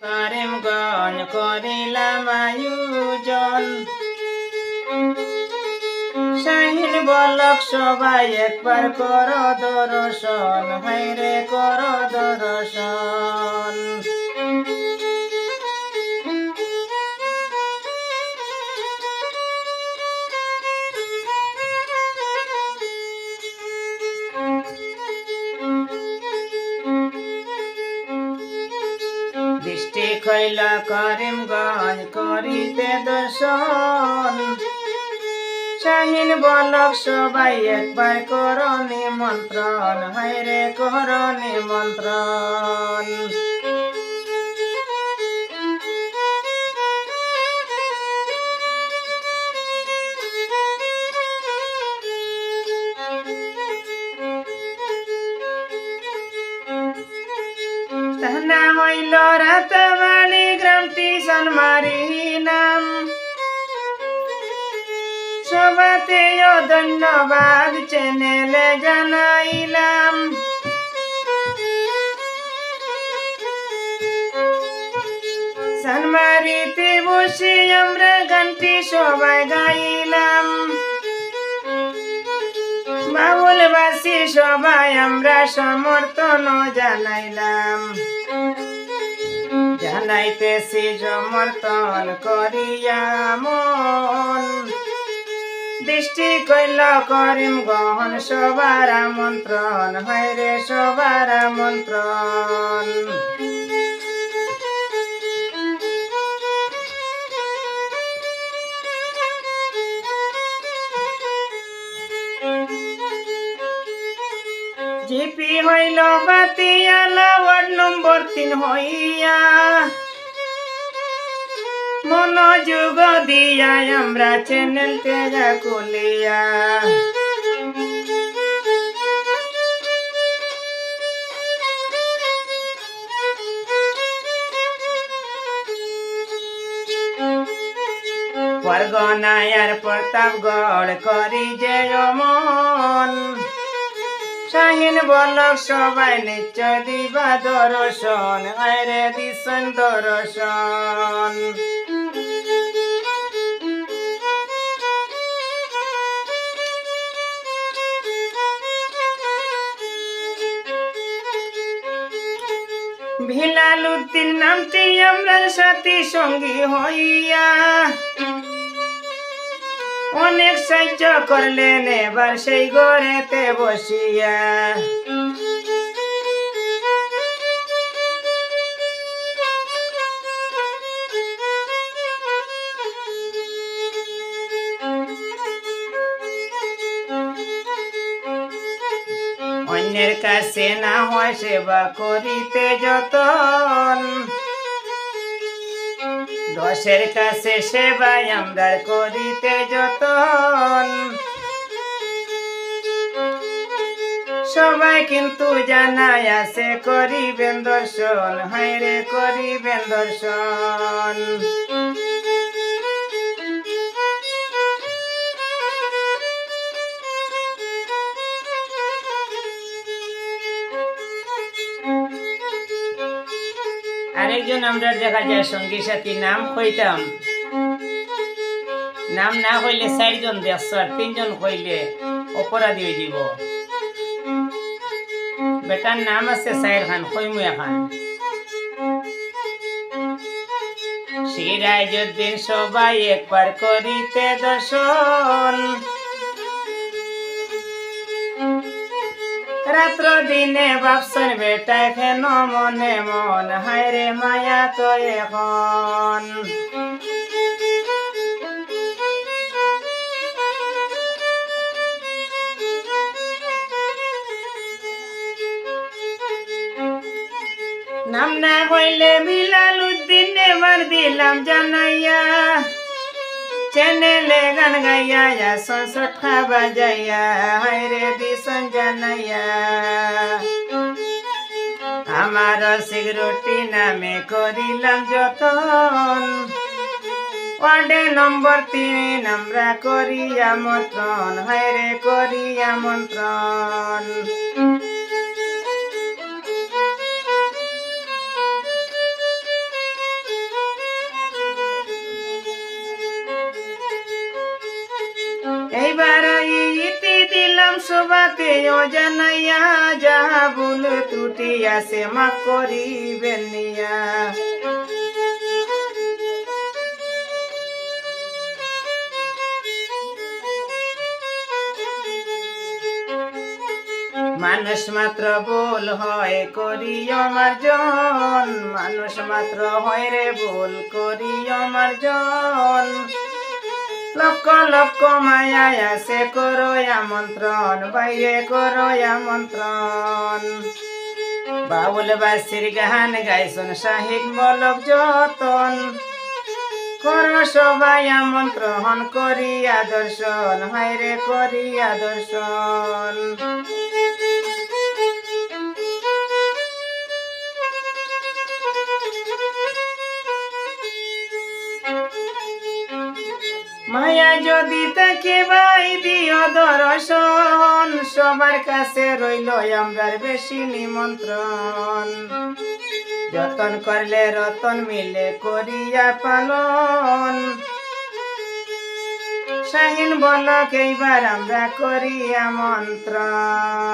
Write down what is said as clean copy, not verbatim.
করিমগঞ্জ করিলাম আয়োজন, শাহিন বলক সবাই একবার কর দর্শন, হায়রে কর দর্শন। দৃষ্টি খৈল করিমগঞ্জ করিতে দর্শন, শাহিন বলক সবাই একবার কর নিমন্ত্রণ, হায়রে কর নিমন্ত্রণ। তাহনা হইল রাতাবাড়ি গ্রামটি সানমারি নাম, সবাতেও ধন্যবাদ চ্যানেলে জানাইলাম। সানমারিতে বসে আমরা গানটি সবাই গাইলাম, বাউলবাসী সবাই আমরা সমর্থন জানাইলাম। জানাইতেছি সমর্থন করিয়া মন, দৃষ্টি কইল করিমগঞ্জ সবার আমন্ত্রণ, হায়রে সবার আমন্ত্রণ। জিপি হইল বাতিয়ালা ওয়ার্ড নম্বর 3 হইয়া, মনোযোগ দিয়া আমরা চ্যানেল তেজা খুলিয়া। পরগনায়ার প্রতাপগড় করি যে মন, শাহিন বলক সবাই নিশ্চয় দিবা দর্শন, আয়রে দিশন দর্শন। বিলাল উদ্দিন নামটি আমরা সাথী সঙ্গী হইয়া, অনেক সাহায্য করলেন এবার সেই ঘরেতে বসিয়া। অন্যের কাছে না হয় সেবা করিতে যতন, দশের কাছে সেবাই আমরা করিতে যতন। সবাই কিন্তু জানাই আছে করিবেন দর্শন, হায়রে করিবেন দর্শন। আরেকজন আমরা দেখা যায় সঙ্গী সাথী নাম কইতাম, নাম না কইলে 4 জন দেখছ আর 3 জন কইলে অপরাধী হয়ে যাব। বেটার নাম আছে সাইর খান, কইমু এখন। সিরাজউদ্দিন সবাই একবার করিতে দর্শন, রাত্র দিনে ভাবছেন বেটায় কেন মনে মন, হায়রে মায়া তো এখন। নাম না হইলে বিলাল উদ্দিন এবার দিলাম জানাইয়া, চ্যানেলে গান গাইয়া সংসঠা বাজাইয়া, হায়রে দিশন জানাইয়া। আমার সিগরটি নামে করিলাম যতন, ওয়ার্ডে নম্বর 3 আমরা করি আমন্ত্রণ, হায়রে করি আমন্ত্রণ। সবাকে জানাইয়া যাহা ভুল ত্রুটি আছে মাফ করিবেন নিয়া। মানুষ মাত্র ভুল হয় করিও মার্জন, মানুষ মাত্র হয় রে ভুল করিও মার্জন। লক্ষ লক্ষ মায়া আছে করো আমন্ত্রণ, বাইরে করো আমন্ত্রণ। বাউল বাসির গান গাইছন শাহিদ মলক যতন, করো সবাই আমন্ত্রণ করিয়া দর্শন, হায়রে করিয়া দর্শন। মায়া যদি তাকে বাই দিও দর্শন, সবার কাছে রইল আমরার বেশি নিমন্ত্রণ। যতন করলে রতন মিলে করিয়া পালন, শাহিন বলক এইবার আমরা করি আমন্ত্রণ।